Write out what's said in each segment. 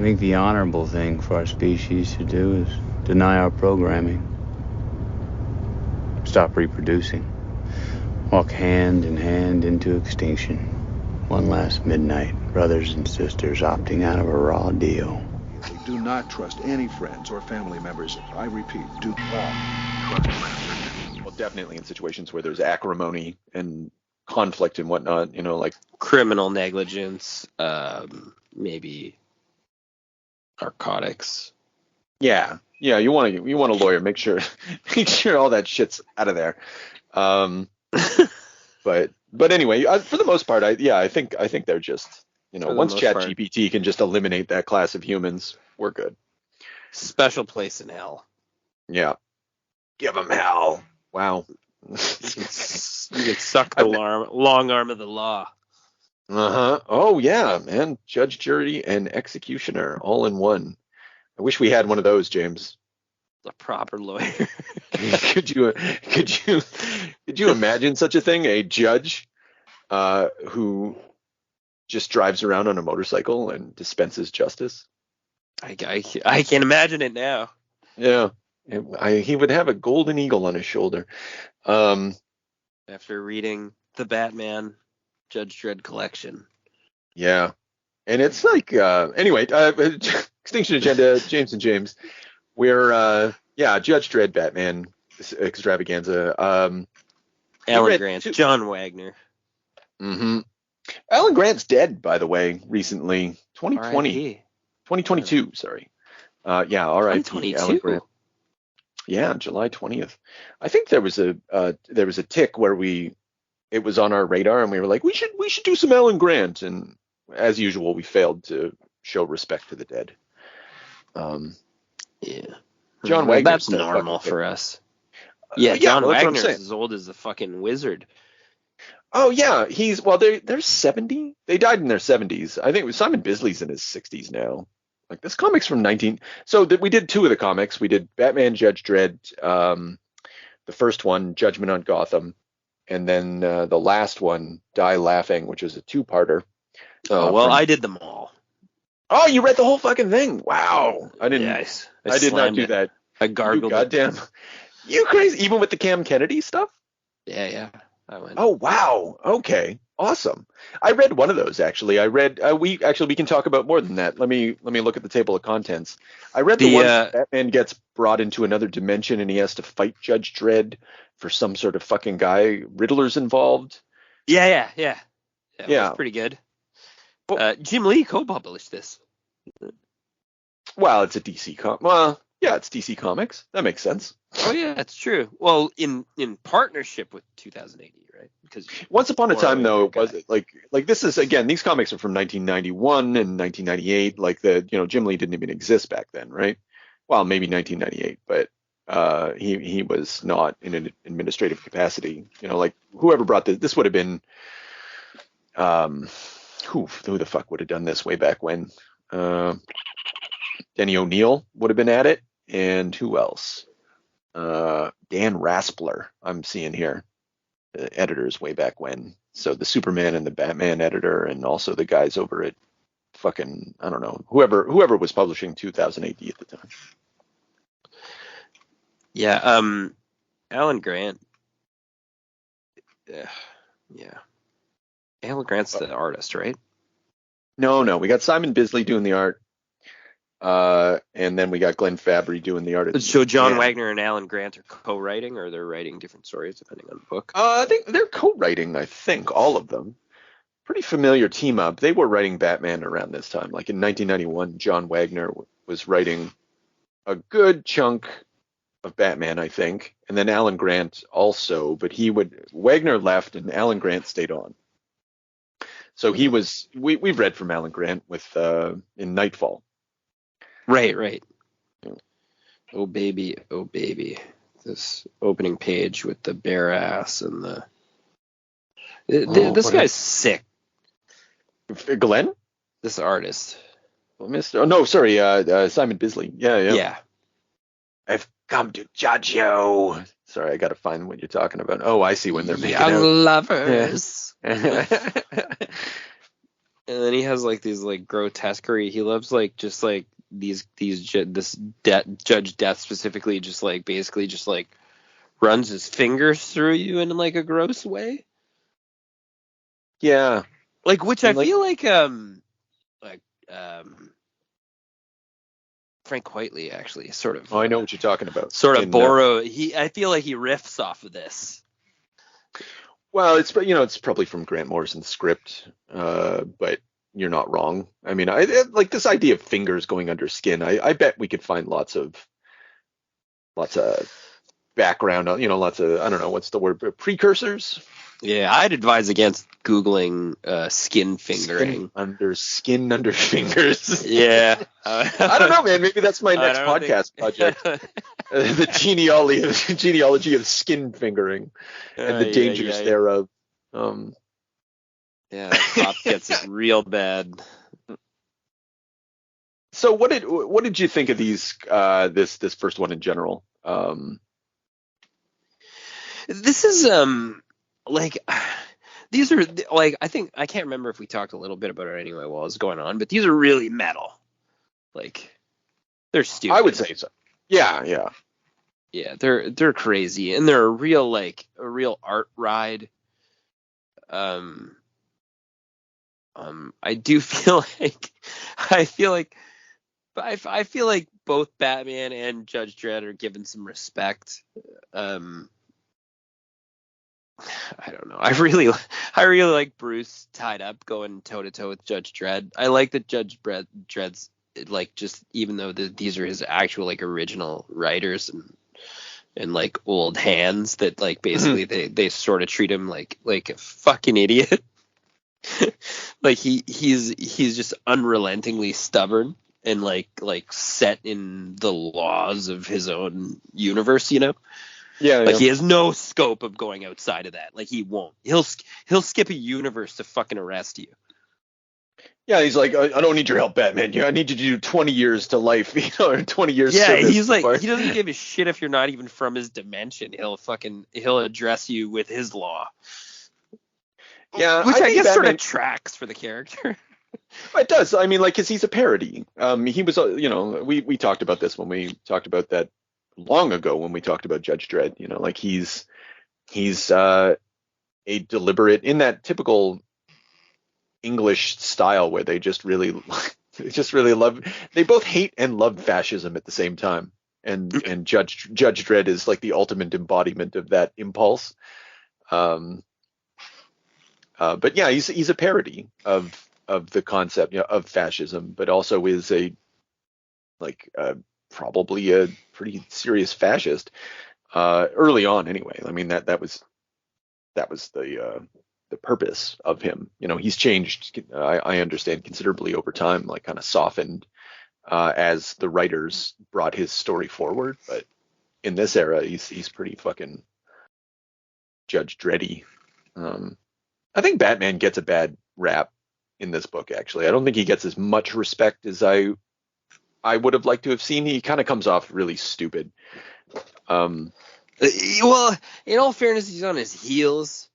think the honorable thing for our species to do is deny our programming. Stop reproducing. Walk hand in hand into extinction. One last midnight, brothers and sisters opting out of a raw deal. Do not trust any friends or family members. I repeat, do not trust friends. Well, definitely in situations where there's acrimony and conflict and whatnot, like criminal negligence, maybe narcotics. Yeah, you want a lawyer. Make sure all that shit's out of there. But anyway, for the most part, I think they're just, once ChatGPT can just eliminate that class of humans, we're good. Special place in hell. Yeah, give them hell. Wow. You can suck the long arm of the law. Oh yeah, man. Judge, jury, and executioner all in one. I wish we had one of those, James. A proper lawyer. Could you imagine such a thing? A judge who just drives around on a motorcycle and dispenses justice? I can imagine it now. Yeah. He would have a golden eagle on his shoulder. After reading the Batman Judge Dredd collection. Yeah. And it's like, anyway, Extinction Agenda, James and James. We're, Judge Dredd Batman extravaganza. Alan Grant, John Wagner. Mm-hmm. Alan Grant's dead, by the way, recently. 2022, sorry. R.I.P. Alan Grant. Yeah, July 20th. I think there was a tick where it was on our radar and we were like, we should do some Alan Grant, and as usual, we failed to show respect to the dead. Yeah. John Wagner. That's normal for us. Yeah, John Wagner's as old as the fucking wizard. Oh yeah, they're 70. They died in their 70s. I think it was Simon Bisley's in his 60s now. Like, this comic's from 19. So we did two of the comics. We did Batman Judge Dredd, the first one, Judgment on Gotham, and then the last one, Die Laughing, which is a two-parter. I did them all. Oh, you read the whole fucking thing? Wow. I didn't. Yes, I did not do that. I gargled. Goddamn. You crazy? Even with the Cam Kennedy stuff? Yeah. I went. Oh wow. Okay. Awesome. I read one of those actually. I read. We can talk about more than that. Let me look at the table of contents. I read the one where Batman gets brought into another dimension and he has to fight Judge Dredd for some sort of fucking guy. Riddler's involved. Yeah. That was pretty good. Jim Lee co-published this. Well, it's a DC comic. Well, yeah, it's DC Comics. That makes sense. Oh yeah, that's true. Well, in partnership with 2080, right? Because once upon a time, though, it was like this is, again, these comics are from 1991 and 1998. Like Jim Lee didn't even exist back then, right? Well, maybe 1998, but he was not in an administrative capacity. Like whoever brought this would have been who the fuck would have done this way back when? Denny O'Neil would have been at it, and who else? Dan Raspler, I'm seeing here, the editors way back when. So the Superman and the Batman editor, and also the guys over at fucking, I don't know, whoever was publishing 2000 AD at the time. Yeah, Alan Grant. Yeah. Alan Grant's the artist, right? No, we got Simon Bisley doing the art. And then we got Glenn Fabry doing the art. So John Wagner and Alan Grant are co-writing, or they're writing different stories depending on the book? I think they're co-writing, all of them. Pretty familiar team up. They were writing Batman around this time. Like in 1991, John Wagner was writing a good chunk of Batman, I think. And then Alan Grant also, but Wagner left and Alan Grant stayed on. So we've read from Alan Grant in Nightfall. Right. Oh baby. This opening page with the bare ass and this guy's sick. Glenn? This artist. Simon Bisley. Yeah. I've come to judge you. Sorry, I got to find what you're talking about. Oh, I see when they're making young lovers. And then he has like these like grotesquerie. He loves like just like this Judge Death specifically, just like basically just like runs his fingers through you in like a gross way. Yeah, like which I feel like Frank Whiteley actually sort of. Oh, I know what you're talking about. Sort of I feel like he riffs off of this. Well, it's probably from Grant Morrison's script, but you're not wrong. I mean, I like this idea of fingers going under skin. I bet we could find lots of background, lots of, I don't know, what's the word, precursors? Yeah, I'd advise against Googling skin fingering. Skin under fingers. Yeah. I don't know, man. Maybe that's my next podcast project. The genealogy of skin fingering and the dangers thereof. Yeah, that cop gets it real bad. So what did you think of these this first one in general? This is like, these are like, I can't remember if we talked a little bit about it anyway while it was going on, but these are really metal. Like, they're stupid. I would say so. Yeah. Yeah, they're crazy, and they're a real art ride. I do feel like both Batman and Judge Dredd are given some respect. I don't know. I really like Bruce tied up going toe to toe with Judge Dredd. I like that Judge Dredd's like, just even though these are his actual like original writers and like old hands, that like basically they sort of treat him like a fucking idiot. Like he's just unrelentingly stubborn and like set in the laws of his own universe, you know? Yeah. Like he has no scope of going outside of that. Like he won't. He'll skip a universe to fucking arrest you. Yeah, he's like, I don't need your help, Batman. I need you to do 20 years to life, or 20 years. Yeah, he's like, he doesn't give a shit if you're not even from his dimension. He'll address you with his law. Yeah, which I guess Batman sort of tracks for the character. It does. I mean, like, because he's a parody. He was, we talked about this when we talked about that long ago when we talked about Judge Dredd. Like he's a deliberate, in that typical English style where they just really love, they both hate and love fascism at the same time, and Judge Dredd is like the ultimate embodiment of that impulse. But yeah, he's a parody of the concept of fascism, but also is probably a pretty serious fascist early on anyway. I mean, that was the purpose of him. He's changed, I understand, considerably over time, like kind of softened as the writers brought his story forward. But in this era, he's pretty fucking Judge Dreddy. I think Batman gets a bad rap in this book, actually. I don't think he gets as much respect as I would have liked to have seen. He kind of comes off really stupid. Well, in all fairness, he's on his heels.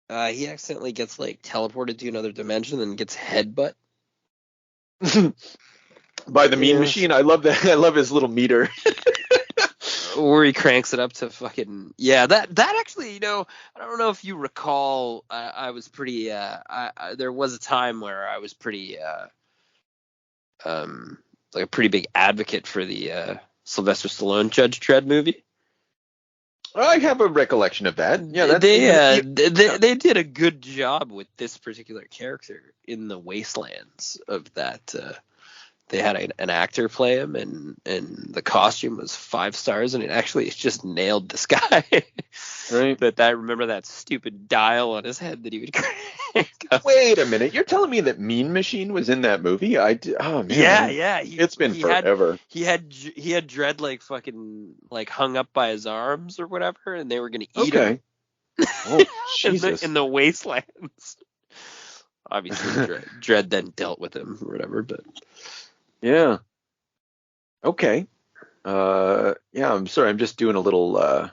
He accidentally gets like teleported to another dimension and gets headbutt by the mean machine. I love that. I love his little meter. Or he cranks it up to fucking, yeah. That actually, I don't know if you recall. I was pretty. There was a time where I was pretty, like a pretty big advocate for the Sylvester Stallone Judge Dredd movie. I have a recollection of that. Yeah, they did a good job with this particular character in the wastelands of that. They had an actor play him, and the costume was 5 stars, and it actually just nailed this guy. Right. But I remember that stupid dial on his head that he would crank up. Wait a minute, you're telling me that Mean Machine was in that movie? Oh man. Yeah. It's been forever. He had Dredd like fucking like hung up by his arms or whatever, and they were gonna eat him. Oh Jesus! in the wastelands. Obviously, Dredd then dealt with him or whatever, but. Yeah. Okay. Yeah, I'm sorry. I'm just doing a little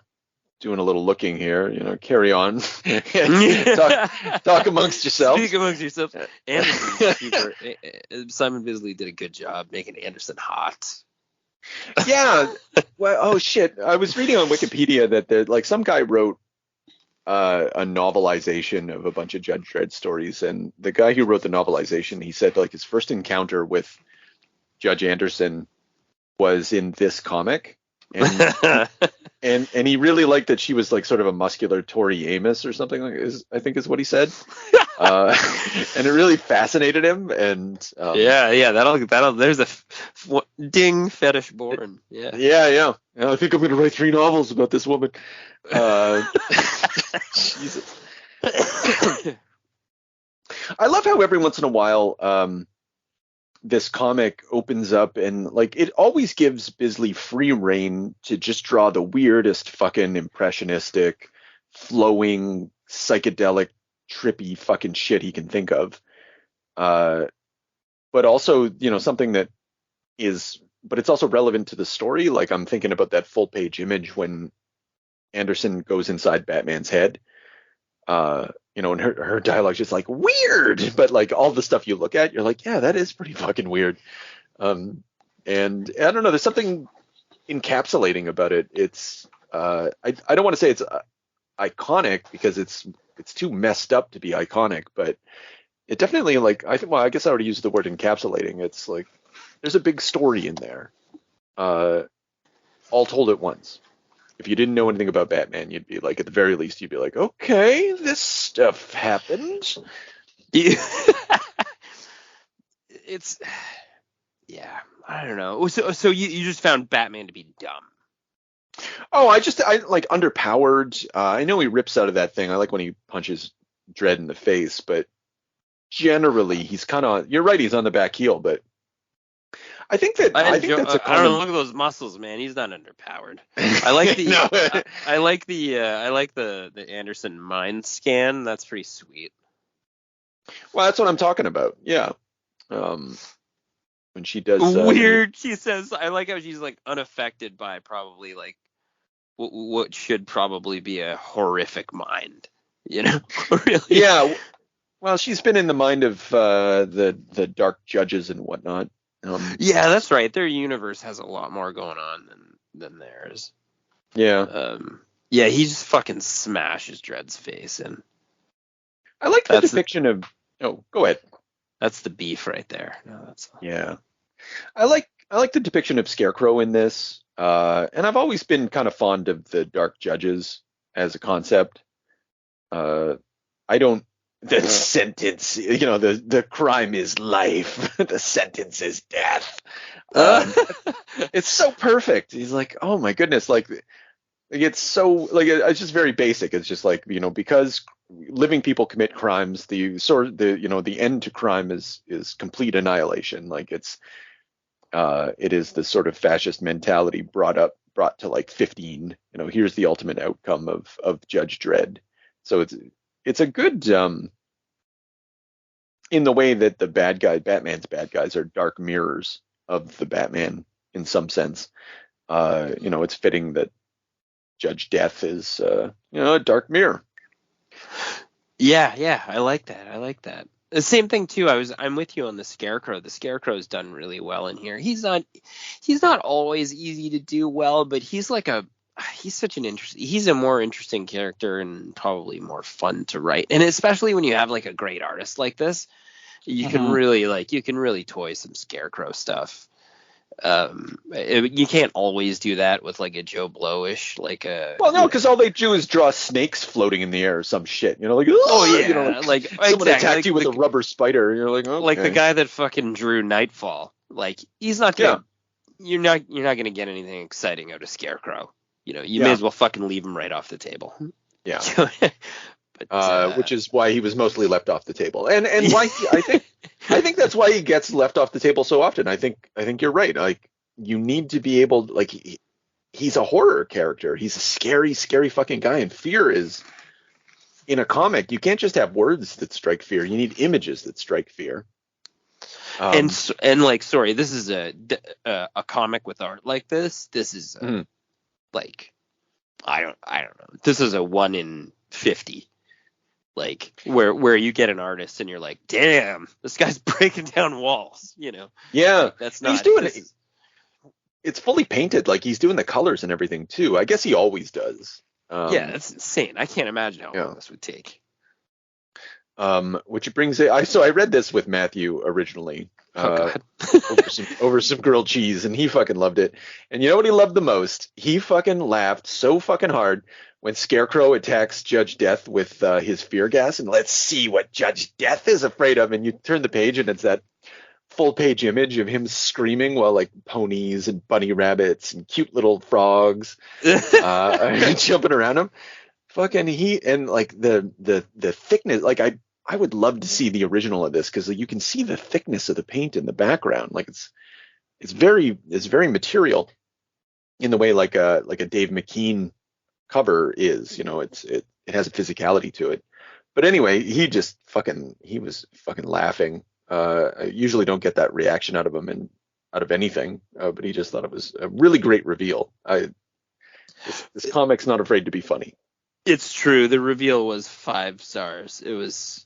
doing a little looking here. Carry on. talk amongst yourselves. Speak amongst yourselves. Anderson's super. Simon Bisley did a good job making Anderson hot. Yeah. Well, oh shit. I was reading on Wikipedia that some guy wrote a novelization of a bunch of Judge Dredd stories, and the guy who wrote the novelization, he said his first encounter with Judge Anderson was in this comic. And he really liked that she was like sort of a muscular Tori Amos or something I think is what he said. And it really fascinated him. And that'll there's a ding fetish born. Yeah. I think I'm gonna write 3 novels about this woman. Jesus. I love how every once in a while this comic opens up and it always gives Bisley free reign to just draw the weirdest fucking impressionistic, flowing, psychedelic, trippy fucking shit he can think of. But also, something that is, but it's also relevant to the story. Like I'm thinking about that full page image when Anderson goes inside Batman's head. And her dialogue's just weird, but all the stuff you look at, you're yeah, that is pretty fucking weird. And I don't know, there's something encapsulating about it. It's I don't want to say it's iconic because it's too messed up to be iconic, but it definitely I guess I already used the word encapsulating. It's there's a big story in there, all told at once. If you didn't know anything about Batman, you'd be at the very least, you'd be okay, this stuff happened. It's, yeah, I don't know. So you just found Batman to be dumb. Oh, I underpowered. I know he rips out of that thing. I like when he punches Dredd in the face, but generally he's kind of, you're right, he's on the back heel, but I think that's a common... I don't know. Look at those muscles, man. He's not underpowered. I like the I like the Anderson mind scan. That's pretty sweet. Well, that's what I'm talking about. Yeah. When she does weird, she says. I like how she's unaffected by probably what should probably be a horrific mind. Really. Yeah. Well, she's been in the mind of the dark judges and whatnot. Yeah, that's right. Their universe has a lot more going on than theirs. Yeah. Yeah, he just fucking smashes Dredd's face in. I like the depiction of... Oh, go ahead. That's the beef right there. No, Yeah. I like the depiction of Scarecrow in this. And I've always been kind of fond of the dark judges as a concept. I don't... The sentence, the crime is life. The sentence is death. It's so perfect. He's oh my goodness, it's so it's just very basic. It's just because living people commit crimes, the end to crime is complete annihilation. It is the sort of fascist mentality brought to 15. Here's the ultimate outcome of Judge Dredd. So it's a good in the way that Batman's bad guys are dark mirrors of the Batman in some sense. It's fitting that Judge Death is a dark mirror. Yeah, I like that. The same thing too. I'm with you on the Scarecrow. The Scarecrow's done really well in here. He's not always easy to do well, but he's he's a more interesting character and probably more fun to write. And especially when you have a great artist like this, you can really toy some Scarecrow stuff. You can't always do that with a Joe Blowish well, no, because all they do is draw snakes floating in the air or some shit. Someone attacked you with a rubber spider. And you're okay. The guy that fucking drew Nightfall. He's not gonna. You're not gonna get anything exciting out of Scarecrow. You may as well fucking leave him right off the table. Yeah. But, which is why he was mostly left off the table, and why I think that's why he gets left off the table so often. I think you're right. You need to be able, he's a horror character. He's a scary fucking guy, and fear is in a comic. You can't just have words that strike fear. You need images that strike fear. Sorry, this is a comic with art like this. This is I don't know. This is a 1 in 50. Like where you get an artist and you're like, damn, this guy's breaking down walls, you know? Yeah, like, that's not. He's doing it. It's fully painted, like he's doing the colors and everything too. I guess he always does. Yeah, that's insane. I can't imagine how long this would take. Which brings it. So I read this with Matthew originally. over some grilled cheese, and he fucking loved it. And you know what he loved the most? He fucking laughed so fucking hard when Scarecrow attacks Judge Death with his fear gas, and let's see what Judge Death is afraid of. And you turn the page, and it's that full page image of him screaming while like ponies and bunny rabbits and cute little frogs jumping around him. Fucking like the thickness. Like I would love to see the original of this, because you can see the thickness of the paint in the background. Like it's very material in the way like a Dave McKean cover is. You know, it has a physicality to it. But anyway, he was fucking laughing. I usually don't get that reaction out of him and out of anything, but he just thought it was a really great reveal. This comic's not afraid to be funny. It's true. The reveal was 5 stars. It was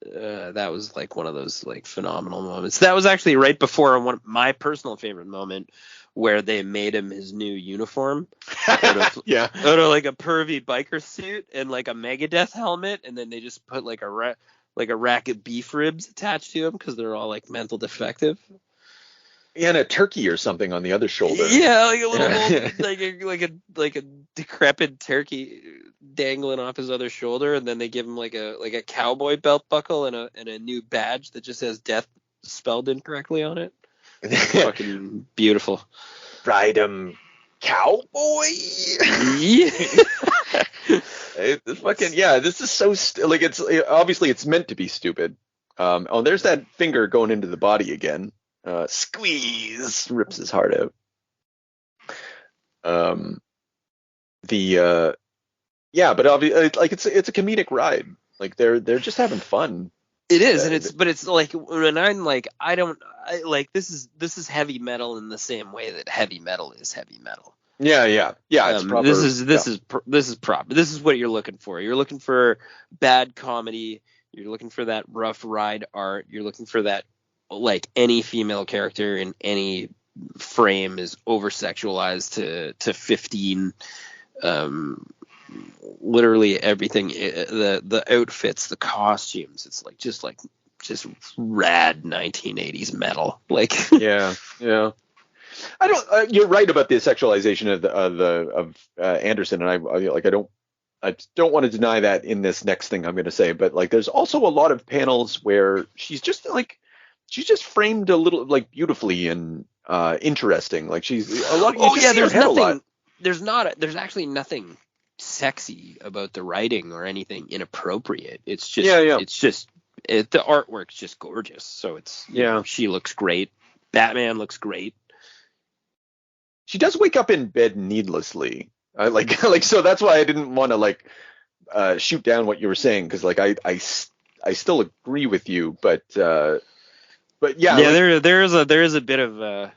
that was like one of those like phenomenal moments. That was actually right before my personal favorite moment, where they made him his new uniform out of like a pervy biker suit and like a Megadeth helmet, and then they just put like a rack of beef ribs attached to him because they're all like mental defective. And a turkey or something on the other shoulder. Yeah, like a little like a decrepit turkey dangling off his other shoulder, and then they give him like a cowboy belt buckle and a new badge that just says death spelled incorrectly on it. Fucking beautiful. Ride 'em, cowboy. Yeah. This is so it's obviously it's meant to be stupid. There's that finger going into the body again. Squeeze, rips his heart out. But obviously, like it's a comedic ride. Like they're just having fun. It is, and it's like when I'm like this is heavy metal in the same way that heavy metal is heavy metal. Yeah. It's proper, this is proper. This is what you're looking for. You're looking for bad comedy. You're looking for that rough ride art. You're looking for that, like, any female character in any frame is over sexualized to 15. Literally everything, the outfits, the costumes, it's like just rad 1980s metal. Like yeah. I don't. You're right about the sexualization of Anderson, and I don't want to deny that in this next thing I'm going to say. But like, there's also a lot of panels where she's just framed a little like beautifully and interesting. Like she's a lot. There's nothing. There's actually nothing sexy about the writing or anything inappropriate. It's just the artwork's just gorgeous. So she looks great. Batman looks great. She does wake up in bed needlessly. So that's why I didn't want to shoot down what you were saying, because like I still agree with you, but yeah. There is a bit of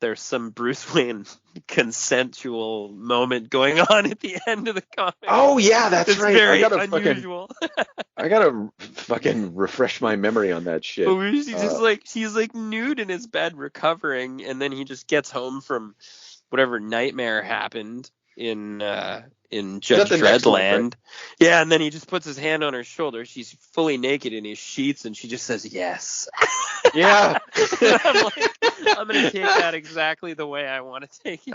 there's some Bruce Wayne consensual moment going on at the end of the comic. Oh yeah, that's it's right. Very unusual. I gotta fucking refresh my memory on that shit. She's like nude in his bed recovering, and then he just gets home from whatever nightmare happened in Judge Dredd land. Right? Yeah, and then he just puts his hand on her shoulder. She's fully naked in his sheets, and she just says yes. Yeah. I'm like, I'm gonna take that exactly the way I want to take it.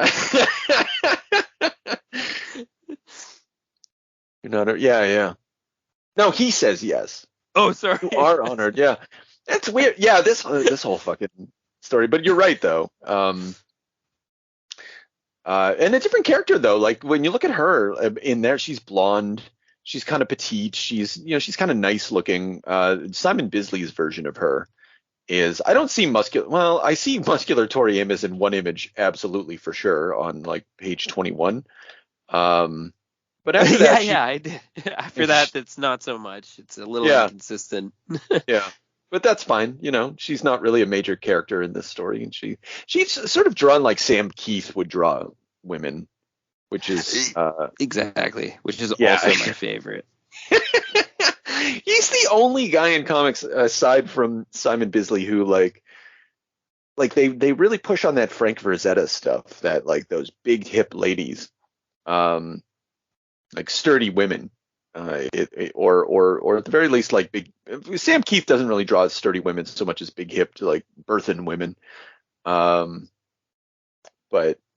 You're not. Yeah. No, he says yes. Oh, sorry. You are honored. Yeah, that's weird. Yeah, this whole fucking story. But you're right though. And a different character though. Like when you look at her in there, she's blonde. She's kind of petite. She's kind of nice looking. Simon Bisley's version of her is, I don't see muscular. Well, I see muscular Tori Amos in one image, absolutely for sure, on like page 21. But after that, I did. After that, it's not so much. It's a little inconsistent. Yeah. But that's fine, she's not really a major character in this story, and she's sort of drawn like Sam Keith would draw women, which is exactly, which is yeah. also my favorite. He's the only guy in comics aside from Simon Bisley who like they really push on that Frank Frazetta stuff, that like those big hip ladies, like sturdy women, or at the very least like big. Sam Keith doesn't really draw sturdy women so much as big hipped like birthin women, but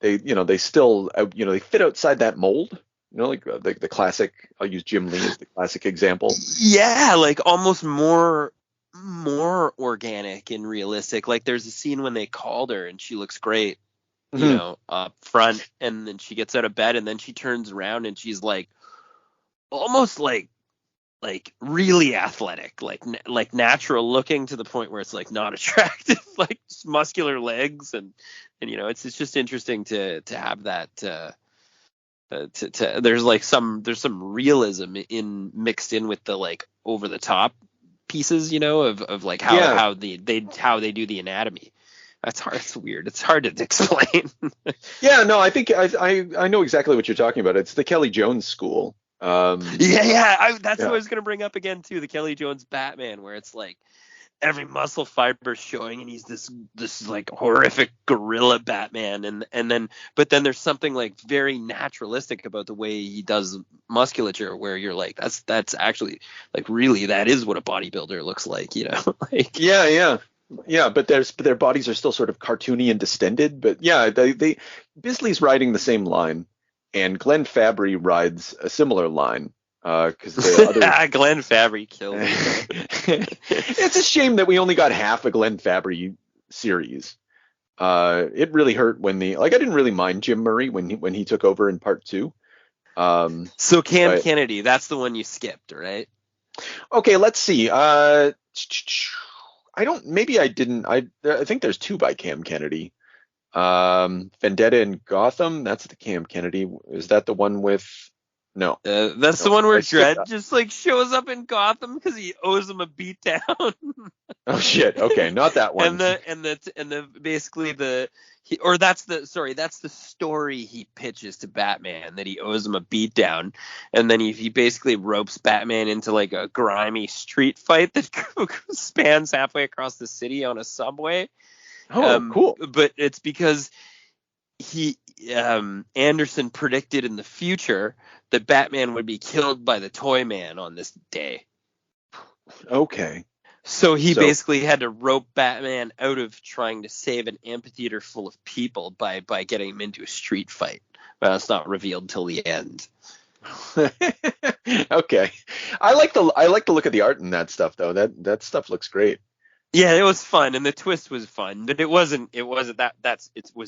they still they fit outside that mold. Like the classic. I'll use Jim Lee as the classic example. Yeah, like almost more organic and realistic. Like there's a scene when they called her and she looks great, up front, and then she gets out of bed and then she turns around and she's like almost like really athletic, like natural looking, to the point where it's like not attractive, like just muscular legs, and it's just interesting to have that. There's some realism mixed in with the like over the top pieces, of like how they do the anatomy. That's hard. It's weird. It's hard to explain. Yeah, no, I think I know exactly what you're talking about. It's the Kelly Jones school. That's what I was gonna bring up again too. The Kelly Jones Batman, where it's like every muscle fiber showing, and he's this like horrific gorilla Batman, but then there's something like very naturalistic about the way he does musculature, where you're like, that's actually like really that is what a bodybuilder looks like, like yeah, but their bodies are still sort of cartoony and distended, but yeah, they Bisley's riding the same line, and Glenn Fabry rides a similar line. Because the other Glenn Fabry killed me. It's a shame that we only got half a Glenn Fabry series. It really hurt when I didn't really mind Jim Murray when he took over in part 2. So Kennedy, that's the one you skipped, right? Okay, let's see. I think there's 2 by Cam Kennedy. Vendetta in Gotham, that's the Cam Kennedy. Is that the one with? No. That's the one where Dredd just like shows up in Gotham because he owes him a beatdown. Oh shit. Okay, not that one. That's the story he pitches to Batman, that he owes him a beatdown, and then he basically ropes Batman into like a grimy street fight that spans halfway across the city on a subway. Oh, cool. But it's because Anderson predicted in the future that Batman would be killed by the Toy Man on this day. Okay. So he basically had to rope Batman out of trying to save an amphitheater full of people by getting him into a street fight. Well, it's not revealed till the end. Okay. I like the look of the art in that stuff though. That stuff looks great. Yeah, it was fun, and the twist was fun, but it was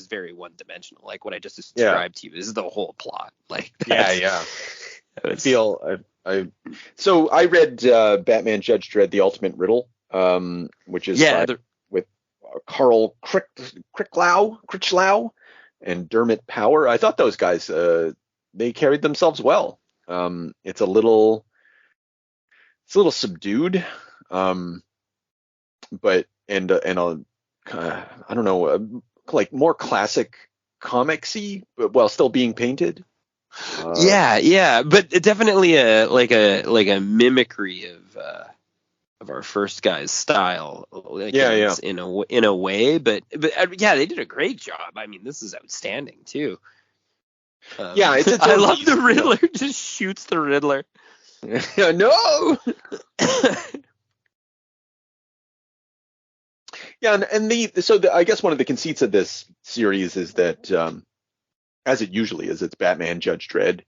very one-dimensional. Like what I just described to you is the whole plot. Like yeah. So I read Batman Judge Dredd: The Ultimate Riddle, which is with Carl Critchlow and Dermot Power. I thought those guys they carried themselves well. It's a little subdued. But I don't know, like more classic comicsy, but while still being painted. But definitely a mimicry of our first guy's style. In a way, but they did a great job. I mean, this is outstanding too. I love the Riddler just shoots the Riddler. No. Yeah, I guess one of the conceits of this series is that, as it usually is, it's Batman, Judge Dredd,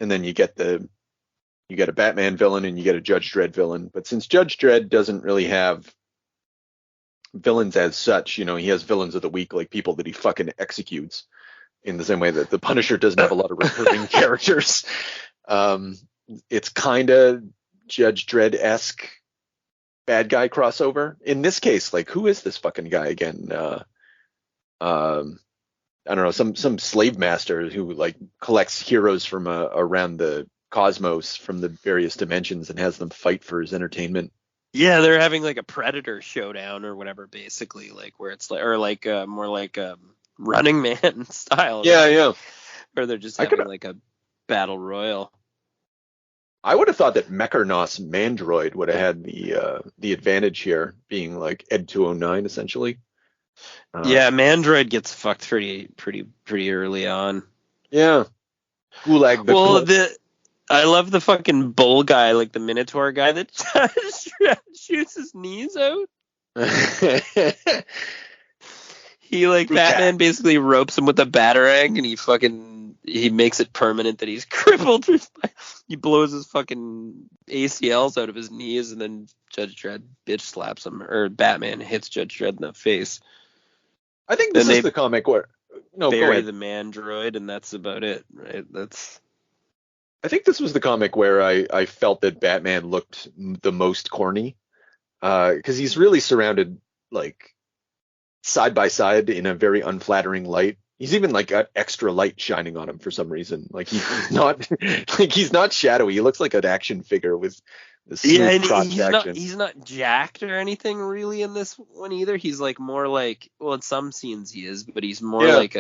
and then you get a Batman villain and you get a Judge Dredd villain. But since Judge Dredd doesn't really have villains as such, he has villains of the week, like people that he fucking executes, in the same way that the Punisher doesn't have a lot of recurring characters. It's kind of Judge Dredd-esque bad guy crossover. In this case, like, who is this fucking guy again? I don't know, some slave master who like collects heroes from around the cosmos from the various dimensions and has them fight for his entertainment. Yeah, they're having like a Predator showdown or whatever, basically, like where it's like, or like more like Running Man style. Yeah. Or they're just I could having like a battle royal. I would have thought that Mekarnos Mandroid would have had the advantage here, being like Ed 209 essentially. Yeah, Mandroid gets fucked pretty early on. Yeah. Gulag the Well, Cool. I love the fucking bull guy, like the Minotaur guy that shoots his knees out. He like Batman basically ropes him with a batarang, and he makes it permanent that he's crippled. He blows his fucking ACLs out of his knees, and then Judge Dredd bitch slaps him, or Batman hits Judge Dredd in the face. I think this is the comic where go bury ahead. the Mandroid, and that's about it, right? I think this was the comic where I felt that Batman looked the most corny, because he's really surrounded like side by side in a very unflattering light. He's even like got extra light shining on him for some reason. Like he's not like he's not shadowy. He looks like an action figure with the smooth crotch action. He's not jacked or anything really in this one either. He's like more like, well, in some scenes he is, but he's more like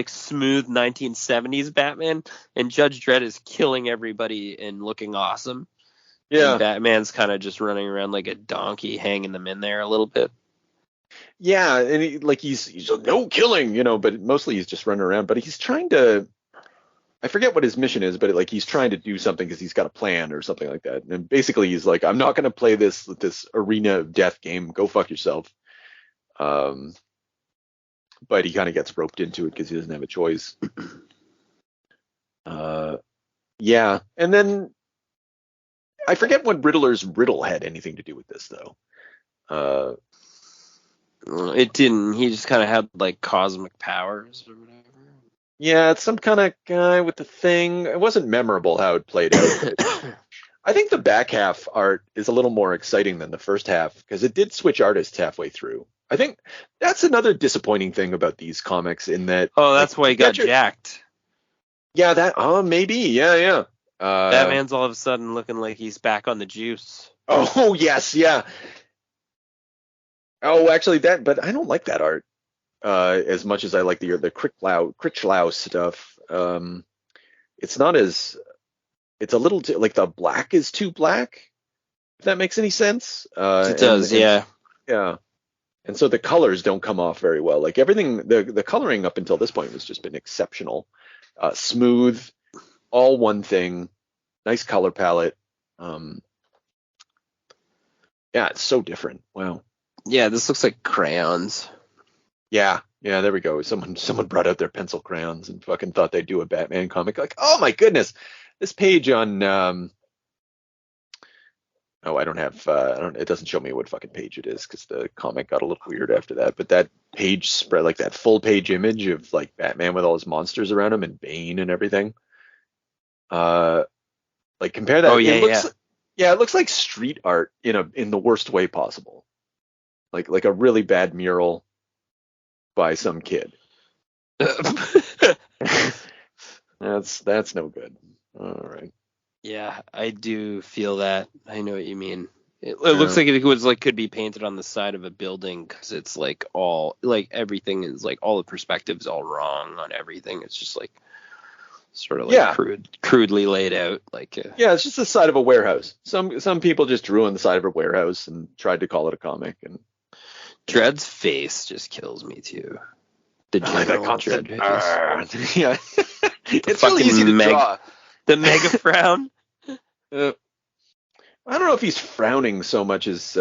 smooth 1970s Batman, and Judge Dredd is killing everybody and looking awesome. Yeah, and Batman's kind of just running around like a donkey, hanging them in there a little bit. Yeah, and he's like, no killing, but mostly he's just running around. But he's trying to, I forget what his mission is, but he's trying to do something because he's got a plan or something like that. And basically he's like, I'm not going to play this arena of death game. Go fuck yourself. But he kind of gets roped into it because he doesn't have a choice. Yeah, and then I forget what Riddler's riddle had anything to do with this though. It didn't. He just kind of had like cosmic powers or whatever. Yeah, it's some kind of guy with the thing. It wasn't memorable how it played out. I think the back half art is a little more exciting than the first half because it did switch artists halfway through. I think that's another disappointing thing about these comics in that. Oh, that's why he got jacked. Yeah, maybe. Yeah. Batman's all of a sudden looking like he's back on the juice. Oh, yes, yeah. Oh, actually, but I don't like that art as much as I like the Critchlow stuff. It's not as, it's a little too, like the black is too black, if that makes any sense. It does, yeah. Yeah. And so the colors don't come off very well. Like everything, the coloring up until this point has just been exceptional. Smooth, all one thing, nice color palette. Yeah, it's so different. Wow. Yeah, this looks like crayons. Yeah, there we go. Someone brought out their pencil crayons and fucking thought they'd do a Batman comic. Like, oh my goodness, this page on it doesn't show me what fucking page it is because the comic got a little weird after that. But that page spread, like that full page image of like Batman with all his monsters around him and Bane and everything. Like compare that. Oh yeah, yeah. It looks like street art in the worst way possible. Like a really bad mural by some kid. That's no good. All right. Yeah, I do feel that. I know what you mean. It looks like it was like could be painted on the side of a building because it's like all like everything is like all the perspectives all wrong on everything. It's just like sort of like crudely laid out. Like yeah, it's just the side of a warehouse. Some people just drew on the side of a warehouse and tried to call it a comic. And Dredd's face just kills me too. The general Dredd. Yeah, it's really easy to draw. The mega frown. I don't know if he's frowning so much as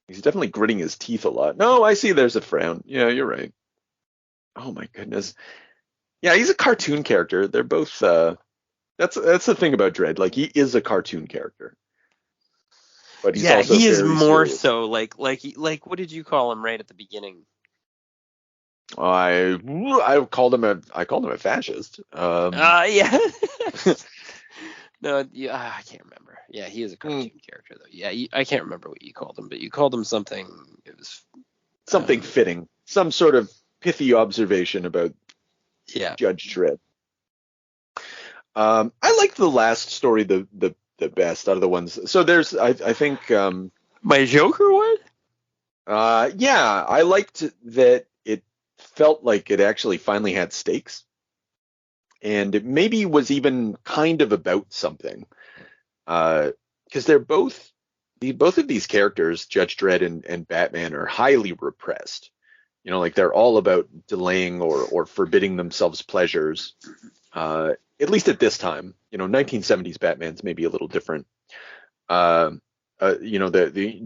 he's definitely gritting his teeth a lot. No, I see there's a frown. Yeah, you're right. Oh my goodness. Yeah, he's a cartoon character. They're both that's the thing about Dredd. Like he is a cartoon character. But he's also he is more serious. so like what did you call him right at the beginning? I called him a fascist. Yeah. No, yeah, I can't remember. Yeah, he is a cartoon character though. Yeah, I can't remember what you called him, but you called him something. It was something fitting, some sort of pithy observation about Judge Dredd. I liked the last story the best out of the ones. So there's I think my Joker one. Yeah, I liked that it felt like it actually finally had stakes. and it maybe was even kind of about something, because they're both of these characters, Judge Dredd and Batman, are highly repressed. Like they're all about delaying or forbidding themselves pleasures. At least at this time, 1970s Batman's maybe a little different. The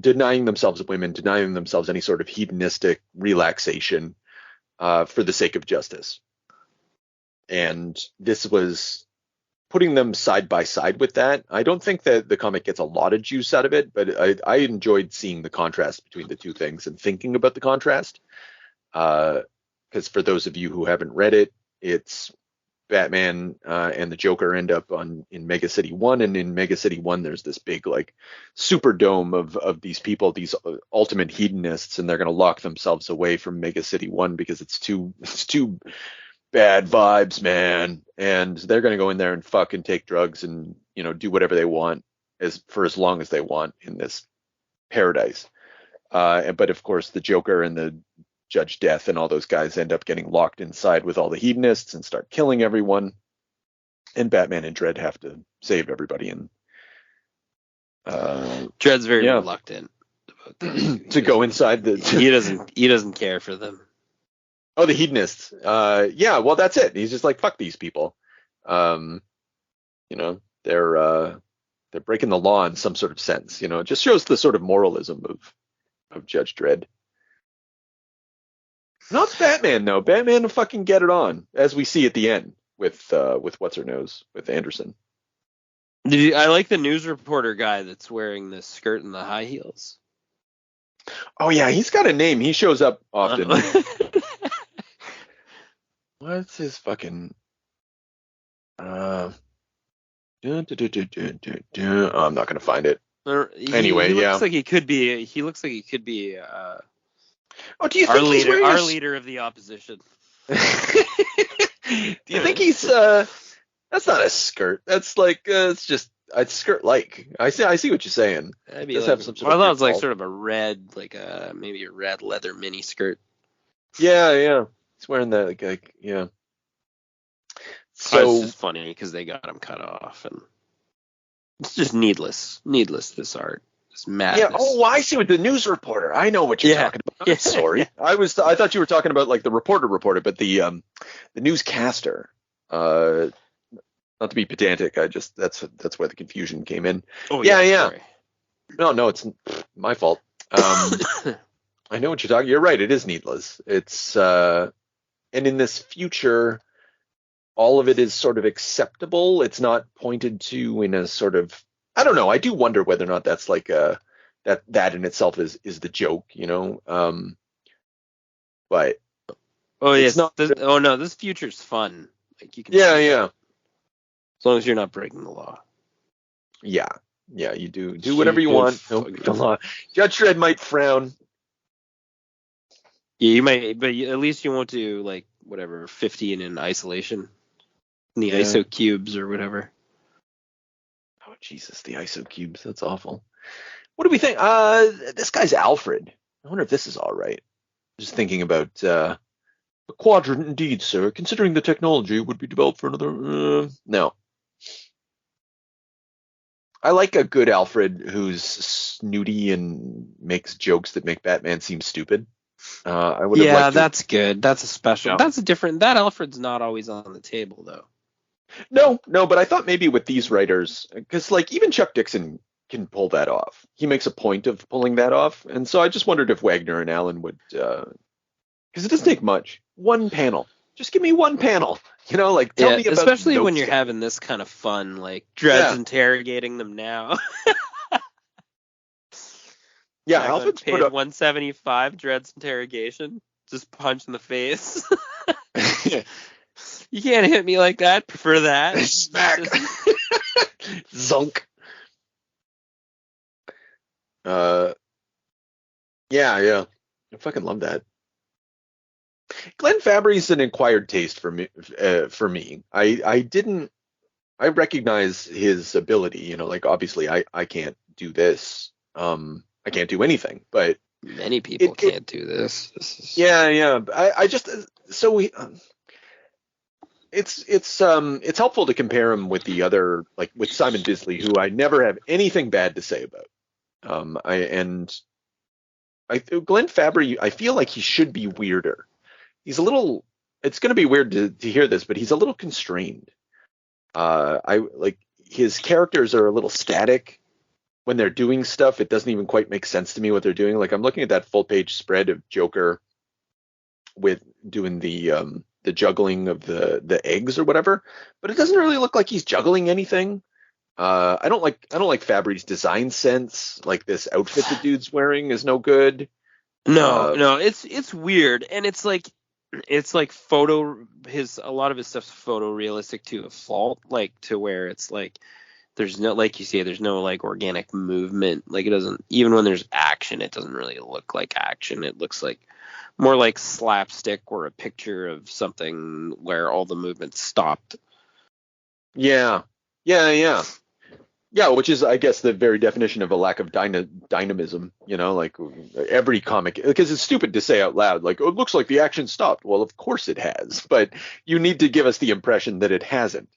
denying themselves women, denying themselves any sort of hedonistic relaxation for the sake of justice. And this was putting them side by side with that. I don't think that the comic gets a lot of juice out of it, but I enjoyed seeing the contrast between the two things and thinking about the contrast. Because for those of you who haven't read it, it's Batman and the Joker end up in Mega City 1, and in Mega City 1 there's this big like superdome of these people, these ultimate hedonists, and they're going to lock themselves away from Mega City 1 because it's too bad vibes, man, and they're going to go in there and fuck and take drugs and do whatever they want for as long as they want in this paradise. But of course the Joker and the Judge Death and all those guys end up getting locked inside with all the hedonists and start killing everyone. And Batman and Dredd have to save everybody. And Dredd's very reluctant about that. to go inside the. He doesn't care for them. Oh, the hedonists. Yeah, well, that's it. He's just like, fuck these people. They're breaking the law in some sort of sense. It just shows the sort of moralism of Judge Dredd. Not Batman though. Batman will fucking get it on, as we see at the end with what's her nose with Anderson. I like the news reporter guy that's wearing the skirt and the high heels. Oh yeah, he's got a name. He shows up often. What's his fucking? Oh, I'm not gonna find it. Anyway, he yeah. Looks like he could be. Oh, do you think our leader of the opposition? Do you think he's? That's not a skirt. That's like it's just a skirt. Like I see what you're saying. It does have some sort of. I thought it was like sort of a red, maybe a red leather mini skirt. Yeah. He's wearing that like yeah. So it's just funny because they got him cut off, and it's just needless. This art. Madness. Yeah. Oh, I see what the news reporter. I know what you're talking about. I'm sorry. I thought you were talking about like the reporter, but the newscaster. Not to be pedantic. That's where the confusion came in. Oh yeah. Sorry. No, it's my fault. I know what you're talking. You're right. It is needless. It's and in this future, all of it is sort of acceptable. It's not pointed to in a sort of. I don't know. I do wonder whether or not that's like that in itself is the joke, But it's not. This future's fun. Like you can. Yeah. As long as you're not breaking the law. Yeah. You do whatever you want. Don't break the law. Judge Dredd might frown. Yeah, you might, but at least you won't do like whatever 50 in isolation, in the ISO cubes or whatever. Oh, Jesus, the ISO cubes. That's awful. What do we think? This guy's Alfred. I wonder if this is all right. Just thinking about a quadrant indeed, sir. Considering the technology would be developed for another... no. I like a good Alfred who's snooty and makes jokes that make Batman seem stupid. That's good. That's a special... Yeah. That's a different... That Alfred's not always on the table, though. No, but I thought maybe with these writers, because like even Chuck Dixon can pull that off. He makes a point of pulling that off, and so I just wondered if Wagner and Allen would, because it doesn't take much. One panel, just give me one panel. Tell me about. Especially when you're having this kind of fun, like Dredd's interrogating them now. Yeah, Alfred's paid $175. Dredd's interrogation, just punch in the face. You can't hit me like that. Prefer that. Smack. Zunk. Yeah. I fucking love that. Glenn Fabry's an acquired taste for me. I recognize his ability. Obviously I can't do this. I can't do anything. But many people can't do this. Yeah. I just it's helpful to compare him with the other, like with Simon Bisley, who I never have anything bad to say about. Glenn Fabry, I feel like he should be weirder. He's a little. It's going to be weird to hear this, but he's a little constrained. I like his characters are a little static when they're doing stuff. It doesn't even quite make sense to me what they're doing. Like I'm looking at that full page spread of Joker with doing the juggling of the eggs or whatever, but it doesn't really look like he's juggling anything. I don't like Fabry's design sense. Like this outfit the dude's wearing is no good. No, it's weird, and it's like a lot of his stuff's photorealistic to a fault, like to where it's like there's no, like you say, there's no like organic movement. Like it doesn't, even when there's action, it doesn't really look like action. It looks like more like slapstick or a picture of something where all the movement stopped. Yeah, which is, I guess, the very definition of a lack of dynamism, like every comic, because it's stupid to say out loud, like, oh, it looks like the action stopped. Well, of course it has, but you need to give us the impression that it hasn't.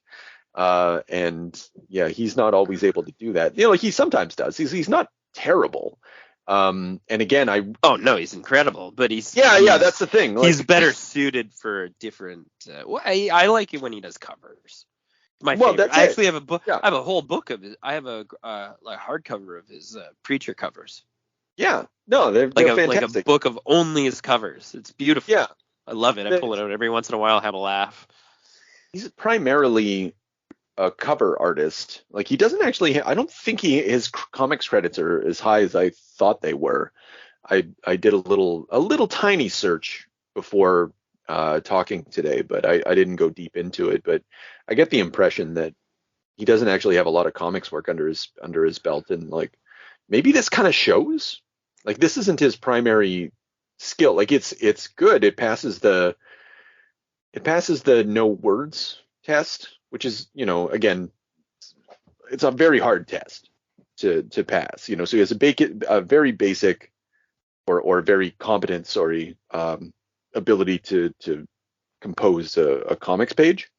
And yeah, he's not always able to do that. Like he sometimes does. He's not terrible. And again, oh no, he's incredible, but he's that's the thing. Like, he's better suited for different. I like it when he does covers. My favorite. I actually have a book. Yeah. I have a whole book of his. I have a like hardcover of his Preacher covers. Yeah, no, they're fantastic. Like a book of only his covers. It's beautiful. Yeah, I love it. I pull it out every once in a while, have a laugh. He's primarily a cover artist. Like he doesn't actually. I don't think his comics credits are as high as I thought they were. I did a little tiny search before talking today, but I didn't go deep into it. But I get the impression that he doesn't actually have a lot of comics work under his belt, and like maybe this kind of shows. Like this isn't his primary skill. Like it's good. It passes the no words test, which is, again, it's a very hard test to pass. So he has a very basic or very competent, ability to compose a comics page,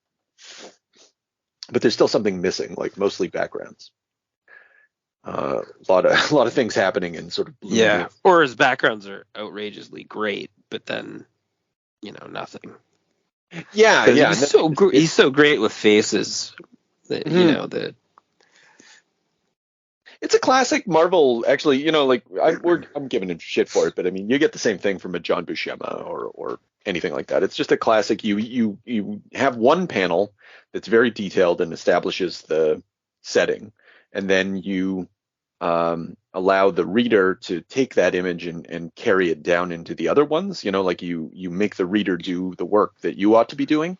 but there's still something missing, like mostly backgrounds. A lot of things happening in sort of or his backgrounds are outrageously great, but then nothing. He's so great with faces that that. It's a classic Marvel, actually. Like I'm giving him shit for it, but I mean, you get the same thing from a John Buscema or anything like that. It's just a classic. You have one panel that's very detailed and establishes the setting, and then you allow the reader to take that image and carry it down into the other ones. Like you make the reader do the work that you ought to be doing,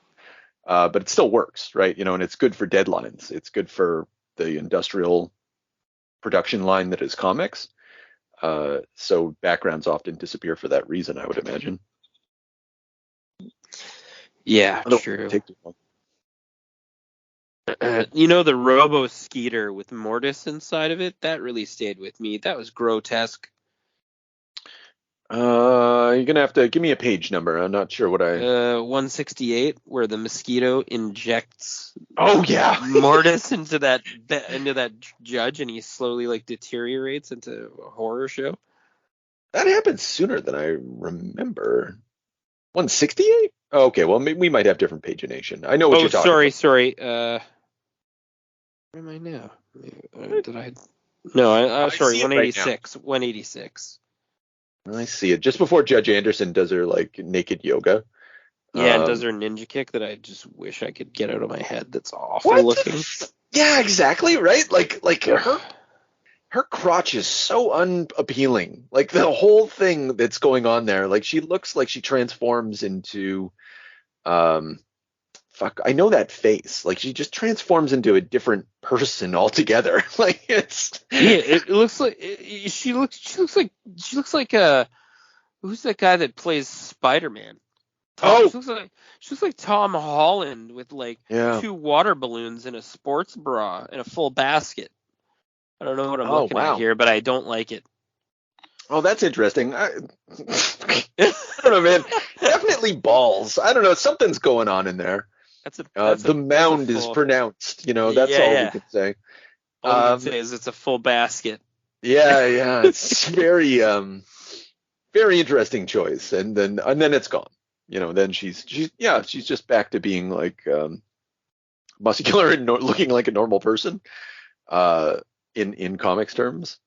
but it still works, right? And it's good for deadlines. It's good for the industrial production line that is comics. So backgrounds often disappear for that reason, I would imagine. Yeah, true. The Robo Skeeter with Mortis inside of it, that really stayed with me. That was grotesque. You're gonna have to give me a page number. I'm not sure what 168, where the mosquito injects Mortis into that judge, and he slowly like deteriorates into a horror show. That happened sooner than I remember. 168? Oh, okay, well we might have different pagination. I know what you're talking about. Sorry. Where am I now? Did I? No, sorry. 186. Right, 186. I see it just before Judge Anderson does her like naked yoga. Yeah, and does her ninja kick that I just wish I could get out of my head. That's awful looking. Yeah, exactly. Right. Like her crotch is so unappealing. Like the whole thing that's going on there. Like she looks like she transforms into, I know that face. Like she just transforms into a different person altogether. Like it's. Yeah, it looks like she looks like who's that guy that plays Spider-Man? She looks like Tom Holland with like 2 water balloons and a sports bra and a full basket. I don't know what I'm looking at here, but I don't like it. Oh, that's interesting. I don't know, man. Definitely balls. I don't know. Something's going on in there. That's The a mound is full. pronounced. That's Yeah, all we yeah. can say. All we can say is it's a full basket. Yeah. It's very interesting choice, and then it's gone. Then she's just back to being like muscular and looking like a normal person. In comics terms.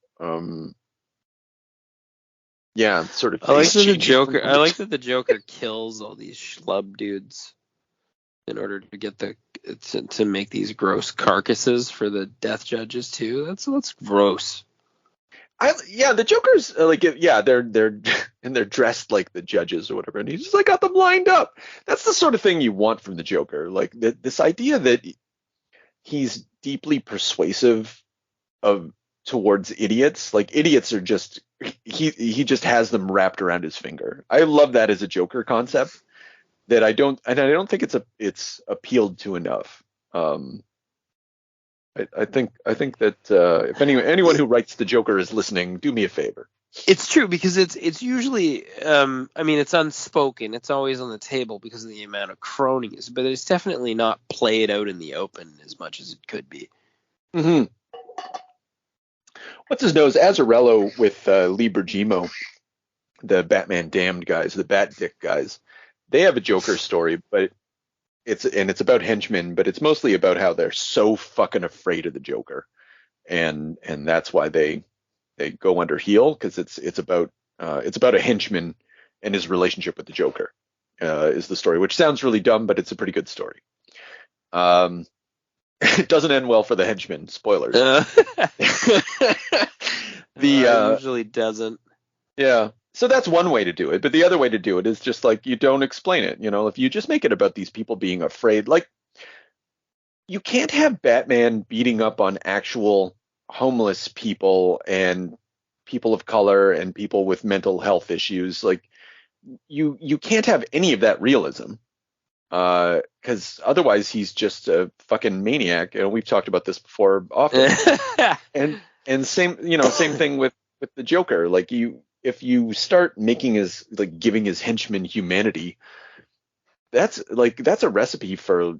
Yeah, sort of I like face that the changing. Joker. I like that the Joker kills all these schlub dudes in order to get to make these gross carcasses for the death judges too. That's gross. The Joker's they're and they're dressed like the judges or whatever, and he's just like got them lined up. That's the sort of thing you want from the Joker, like this idea that he's deeply persuasive towards idiots. Like idiots are just he just has them wrapped around his finger. I love that as a Joker concept that I don't think it's appealed to enough. I think that if anyone who writes the Joker is listening, do me a favor. It's true because it's usually it's unspoken. It's always on the table because of the amount of cronies, but it's definitely not played out in the open as much as it could be. Mm-hmm. What's his nose? Azzarello with Lee Bergimo, the Batman Damned guys, the Bat Dick guys. They have a Joker story, but it's about henchmen, but it's mostly about how they're so fucking afraid of the Joker, and that's why they go under heel, because it's about a henchman and his relationship with the Joker is the story, which sounds really dumb, but it's a pretty good story. It doesn't end well for the henchman. Spoilers. Usually doesn't. Yeah. So that's one way to do it, but the other way to do it is just like you don't explain it. If you just make it about these people being afraid, like you can't have Batman beating up on actual homeless people and people of color and people with mental health issues. Like you can't have any of that realism, because otherwise he's just a fucking maniac. We've talked about this before often. and same thing with the Joker. Like if you start making giving his henchmen humanity, that's a recipe for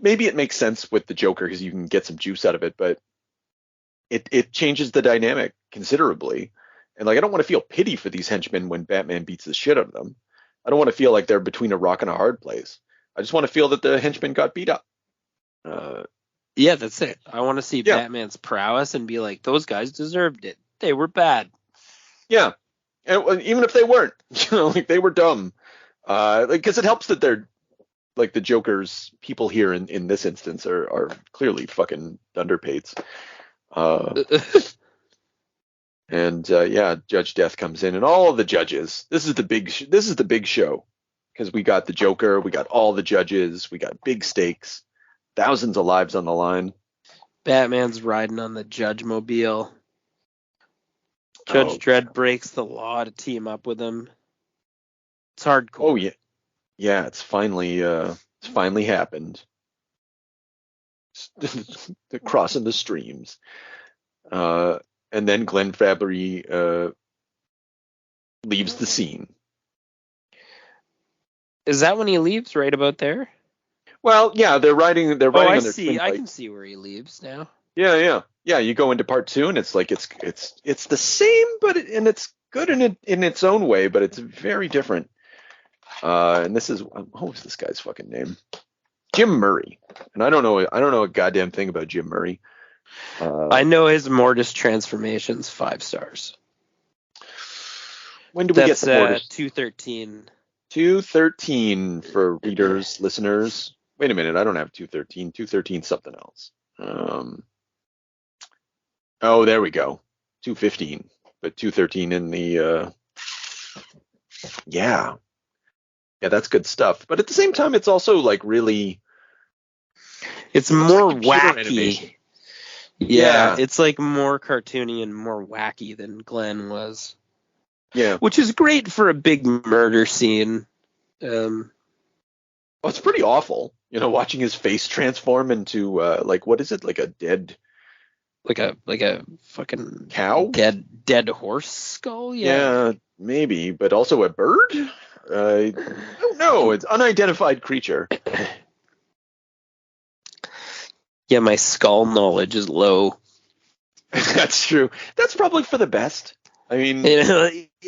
maybe it makes sense with the Joker because you can get some juice out of it, but it changes the dynamic considerably. And I don't want to feel pity for these henchmen when Batman beats the shit out of them. I don't want to feel like they're between a rock and a hard place. I just want to feel that the henchmen got beat up. Yeah, that's it. I want to see Batman's prowess and be like, those guys deserved it. They were bad. Yeah, and even if they weren't, they were dumb. Because it helps that they're like the Joker's people here in this instance are clearly fucking underpates. And Judge Death comes in, and all of the judges. This is the big show, because we got the Joker, we got all the judges, we got big stakes, thousands of lives on the line. Batman's riding on the Judge Mobile. Judge Dredd breaks the law to team up with him. It's hardcore. Oh yeah. It's finally happened. The crossing the streams. And then Glenn Fabry leaves the scene. Is that when he leaves? Right about there? Well, yeah, they're riding on their twin bike. I can see where he leaves now. Yeah. You go into part 2, and it's like it's the same, and it's good in its own way, but it's very different. And this is, what was this guy's fucking name? Jim Murray. And I don't know a goddamn thing about Jim Murray. I know his Mortis transformations, 5 stars. When do we get the Mortis? 213. 213 for readers, listeners. Wait a minute, I don't have 213. 213 something else. Oh, there we go. 215, but 213 in the yeah, that's good stuff. But at the same time, it's also like really, it's more like wacky. Animation. Yeah, it's like more cartoony and more wacky than Glenn was. Yeah, which is great for a big murder scene. Well, it's pretty awful, watching his face transform into what is it, like a dead, like a fucking cow, dead horse skull. Yeah, maybe, but also a bird. I don't know. It's unidentified creature. Yeah, my skull knowledge is low. That's true. That's probably for the best. I mean,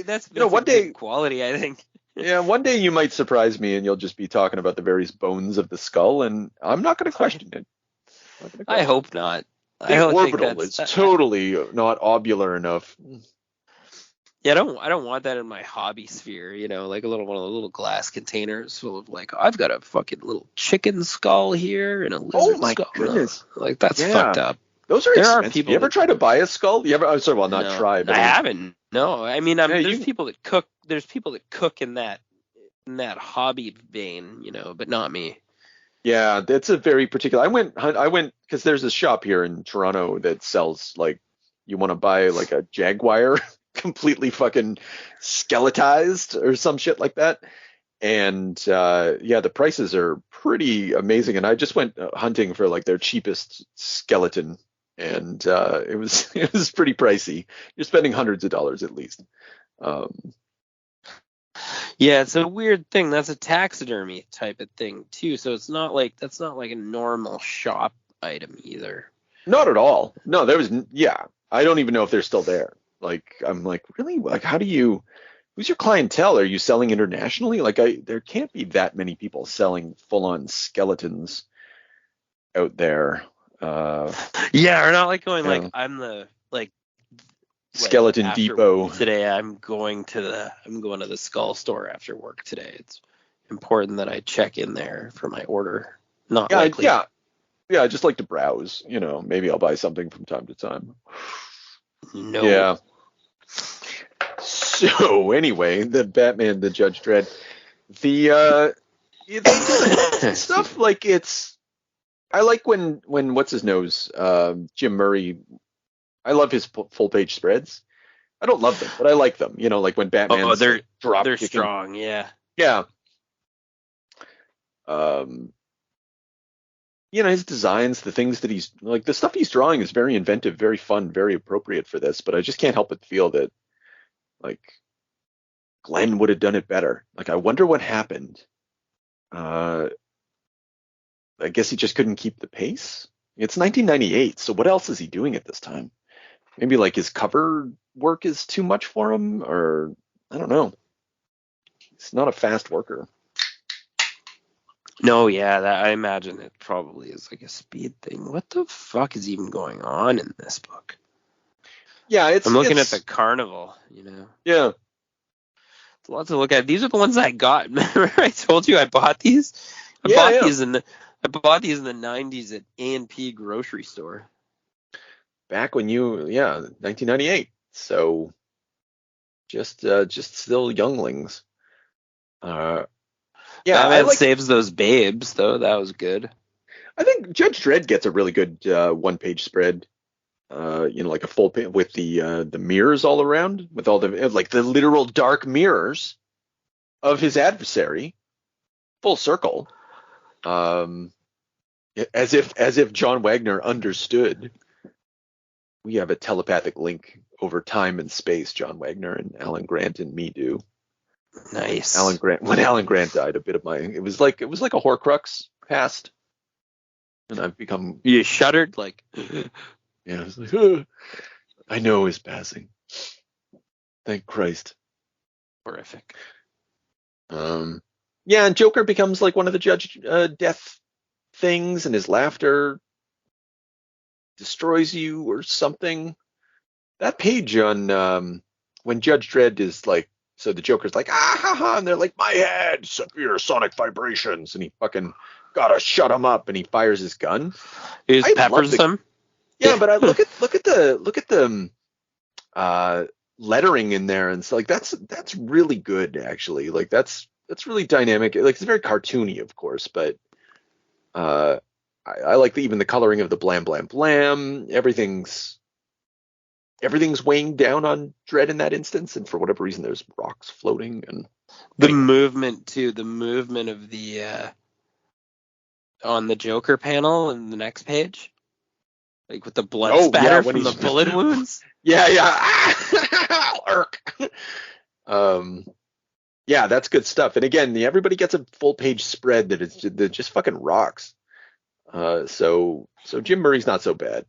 That's one day quality, I think. Yeah, one day you might surprise me and you'll just be talking about the various bones of the skull, and I'm not going to question it. I hope not. The orbital is totally not ovular enough. Yeah, I don't want that in my hobby sphere, like one of the little glass containers full of I've got a fucking little chicken skull here and a lizard skull. Goodness. That's fucked up. Those are expensive. You ever try to buy a skull? You ever? I'm sorry, well, not no, try, but I haven't. No, I mean, there's people that cook. There's people that cook in that hobby vein, but not me. Yeah, that's a very particular. I went because there's a shop here in Toronto that sells you want to buy a jaguar completely fucking skeletized or some shit like that. And the prices are pretty amazing. And I just went hunting for their cheapest skeleton, and it was pretty pricey. You're spending hundreds of dollars at least. Yeah, it's a weird thing. That's a taxidermy type of thing too. So it's not that's not a normal shop item either. Not at all. No, there was. Yeah, I don't even know if they're still there. I'm really? How do you? Who's your clientele? Are you selling internationally? There can't be that many people selling full-on skeletons out there. Yeah, or not going I'm the Skeleton Depot today. I'm going to the skull store after work today. It's important that I check in there for my order. Not likely. Yeah. I just like to browse. Maybe I'll buy something from time to time. No. Yeah. So anyway, the Batman, the Judge Dredd, the stuff it's. I like when what's his nose, Jim Murray. I love his full page spreads. I don't love them, but I like them. When Batman. Oh, they're strong. Yeah. Yeah. His designs, the things that he's the stuff he's drawing is very inventive, very fun, very appropriate for this. But I just can't help but feel that Glenn would have done it better. I wonder what happened. I guess he just couldn't keep the pace. It's 1998, so what else is he doing at this time? Maybe his cover work is too much for him, or I don't know. He's not a fast worker. No, yeah, I imagine it probably is a speed thing. What the fuck is even going on in this book? Yeah, I'm looking at the carnival, Yeah. It's a lot to look at. These are the ones I got. Remember I told you I bought these? I bought these in the 90s at A&P grocery store. Back when 1998. So just still younglings. Batman saves those babes, though. That was good. I think Judge Dredd gets a really good one-page spread. A full page with the mirrors all around, with all the the literal dark mirrors of his adversary, full circle. As if John Wagner understood. We have a telepathic link over time and space. John Wagner and Alan Grant and me do. Nice. When Alan Grant died, it was like a Horcrux passed, and I've become. You shuddered Yeah, it's like, I know his passing. Thank Christ. Horrific. And Joker becomes one of the Judge death things, and his laughter destroys you or something. That page on when Judge Dredd is so the Joker's ah ha ha, and they're my head, severe sonic vibrations, and he fucking gotta shut him up, and he fires his gun. He peppers them. Yeah, but I look at the lettering in there, and so that's really good actually. That's really dynamic. It's very cartoony, of course, but I like even the coloring of the blam blam blam. Everything's weighing down on Dredd in that instance, and for whatever reason, there's rocks floating and the movement too. The movement of the on the Joker panel in the next page. With the blood spatter from the bullet wounds. Yeah. Irk. Yeah, that's good stuff. And again, everybody gets a full page spread that just fucking rocks. So Jim Murray's not so bad,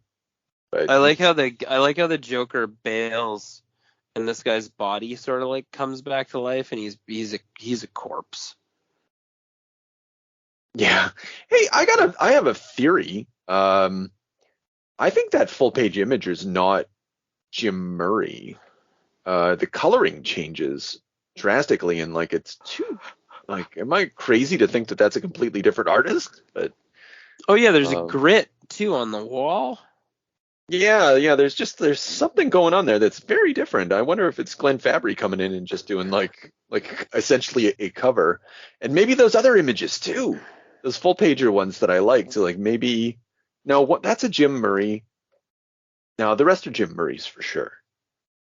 but I like how the Joker bails and this guy's body sort of like comes back to life and he's a corpse. yeah. Hey, I have a theory. I think that full page image is not Jim Murray. The coloring changes drastically, and like it's too like, am I crazy to think that that's a completely different artist? But Oh yeah, there's a grit too on the wall. yeah, there's something going on there that's very different. I wonder if it's Glenn Fabry coming in and just doing like essentially a cover, and maybe those other images too, those full pager ones that I liked. So like maybe no, what that's a Jim Murray. Now the rest are Jim Murray's for sure.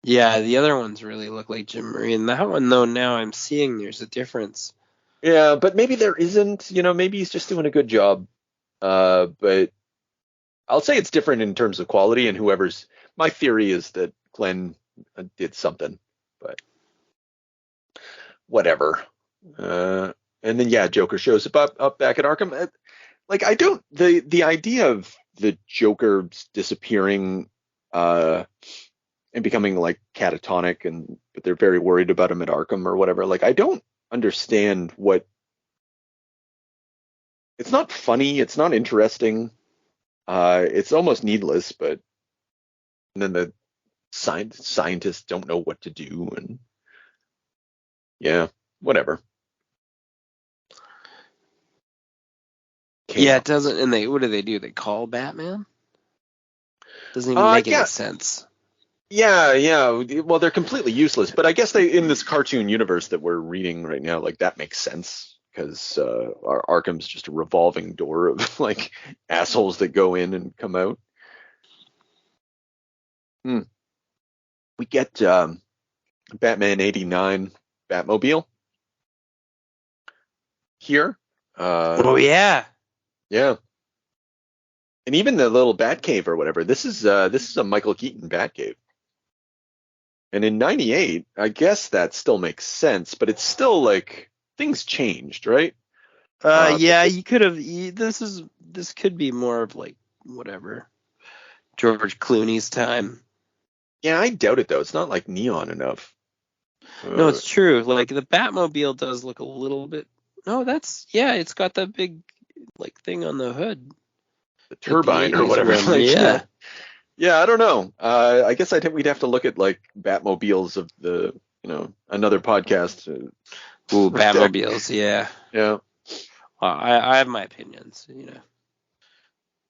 Yeah, the other ones really look like Jim Murray, and that one though now I'm seeing there's a difference. Yeah, but maybe there isn't. Maybe he's just doing a good job. But I'll say it's different in terms of quality, and whoever's my theory is that Glenn did something, but whatever. And then yeah, Joker shows up back at Arkham. Like I don't the idea of the Joker disappearing and becoming like catatonic, but they're very worried about him at Arkham or whatever. Like I don't understand what. It's not funny. It's not interesting. It's almost needless, but and then the scientists don't know what to do, and yeah, whatever. Yeah, it doesn't. And what do? They call Batman? Doesn't even make any sense. Yeah. Well, they're completely useless, but I guess they in this cartoon universe that we're reading right now, like that makes sense because our Arkham's just a revolving door of like assholes that go in and come out. We get Batman 89 Batmobile here. Oh yeah. Yeah. And even the little Batcave or whatever. This is a Michael Keaton Batcave. And in '98, I guess that still makes sense, but it's still like things changed, right? Yeah, you could have. This could be more of like whatever George Clooney's time. Yeah, I doubt it though. It's not like neon enough. No, it's true. Like the Batmobile does look a little bit. No, it's got that big like thing on the hood. The turbine or whatever. Like, yeah. Yeah, I don't know. I guess we'd have to look at like Batmobiles of the, another podcast. Ooh, Batmobiles, yeah. Yeah. I have my opinions,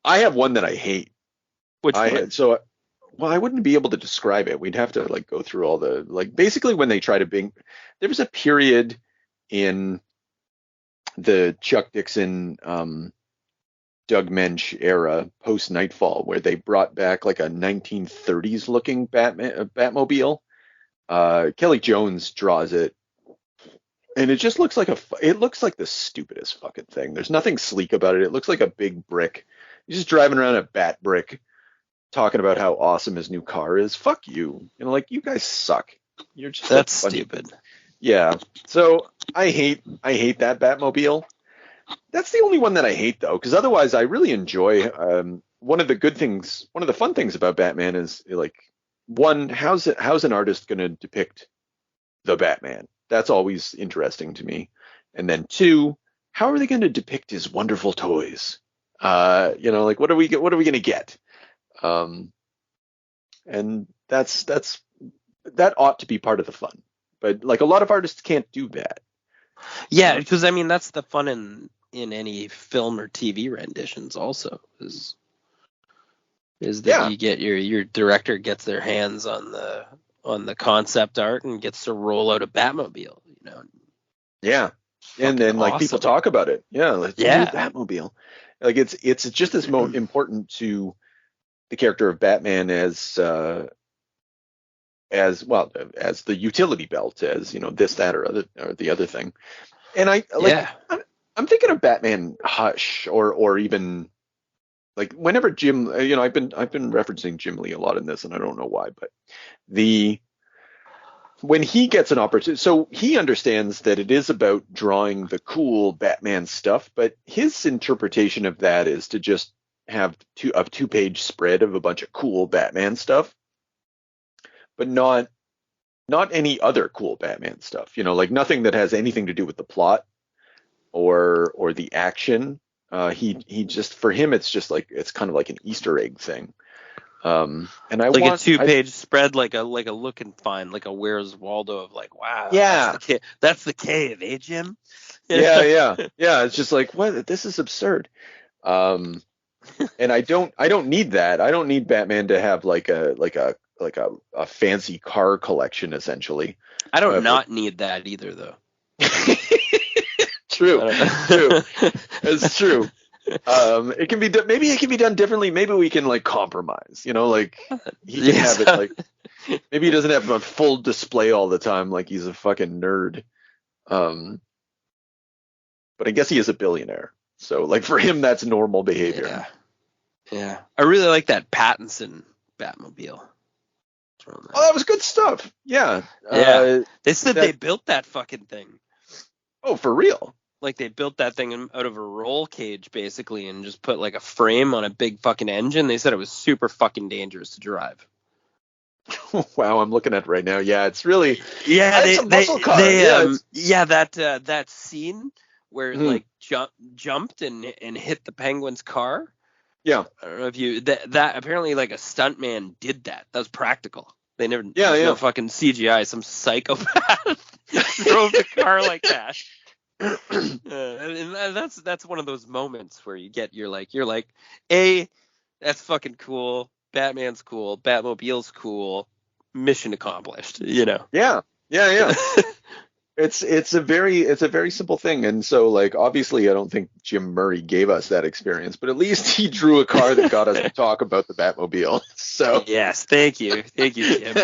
I have one that I hate. Which one? Well, I wouldn't be able to describe it. We'd have to like go through all the basically when they try to there was a period in the Chuck Dixon, Doug Mensch era post Nightfall where they brought back like a 1930s looking Batmobile. Kelly Jones draws it, and it just looks like the stupidest fucking thing. There's nothing sleek about it. It looks like a big brick. He's just driving around a bat brick, talking about how awesome his new car is. Fuck you. Like you guys suck. You're just that's stupid. Yeah. So I hate that Batmobile. That's the only one that I hate though, because otherwise I really enjoy. One of the fun things about Batman is like, one, how's an artist going to depict the Batman? That's always interesting to me. And then two, how are they going to depict his wonderful toys? Like what are we going to get? And that ought to be part of the fun. But like a lot of artists can't do that. Yeah, because I mean that's the fun in any film or TV renditions also is that you get your director gets their hands on the concept art and gets to roll out a Batmobile, Yeah. And then like awesome. People talk about it. Yeah, let's do Batmobile. Like it's just as important to the character of Batman as the utility belt, as this, that, or the other thing. And I'm thinking of Batman Hush or even like whenever Jim, I've been referencing Jim Lee a lot in this, and I don't know why, but the when he gets an opportunity, so he understands that it is about drawing the cool Batman stuff, but his interpretation of that is to just have a 2-page spread of a bunch of cool Batman stuff, but not any other cool Batman stuff. Like nothing that has anything to do with the plot or the action. He just, for him, it's just like, it's kind of like an Easter egg thing. And I like want a 2-page spread, like a look and find, like a Where's Waldo of like, wow, Yeah. that's the cave, eh, Jim? yeah. It's just like, what? This is absurd. And I don't need that. I don't need Batman to have like a fancy car collection, essentially. I don't not need that either, though. True. It's true. It can be maybe it can be done differently. Maybe we can like compromise. Like he can have it like, maybe he doesn't have it on full display all the time, like he's a fucking nerd. But I guess he is a billionaire, so like for him that's normal behavior. Yeah. I really like that Pattinson Batmobile. Oh, that was good stuff. Yeah. They said they built that fucking thing. Oh, for real? Like they built that thing out of a roll cage basically and just put like a frame on a big fucking engine. They said it was super fucking dangerous to drive. Wow, I'm looking at it right now. Yeah, it's really it's a muscle car. That scene where it like jumped and hit the Penguin's car. Yeah. I don't know if you that apparently like a stuntman did that. That was practical. They never no fucking CGI. Some psychopath drove the car like that. And that's one of those moments where you're like, that's fucking cool. Batman's cool. Batmobile's cool. Mission accomplished. Yeah. It's a very simple thing, and so like obviously I don't think Jim Murray gave us that experience, but at least he drew a car that got us to talk about the Batmobile. So yes, thank you, Jim.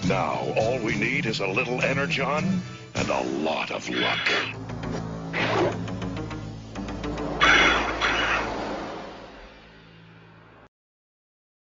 Now, all we need is a little energon and a lot of luck.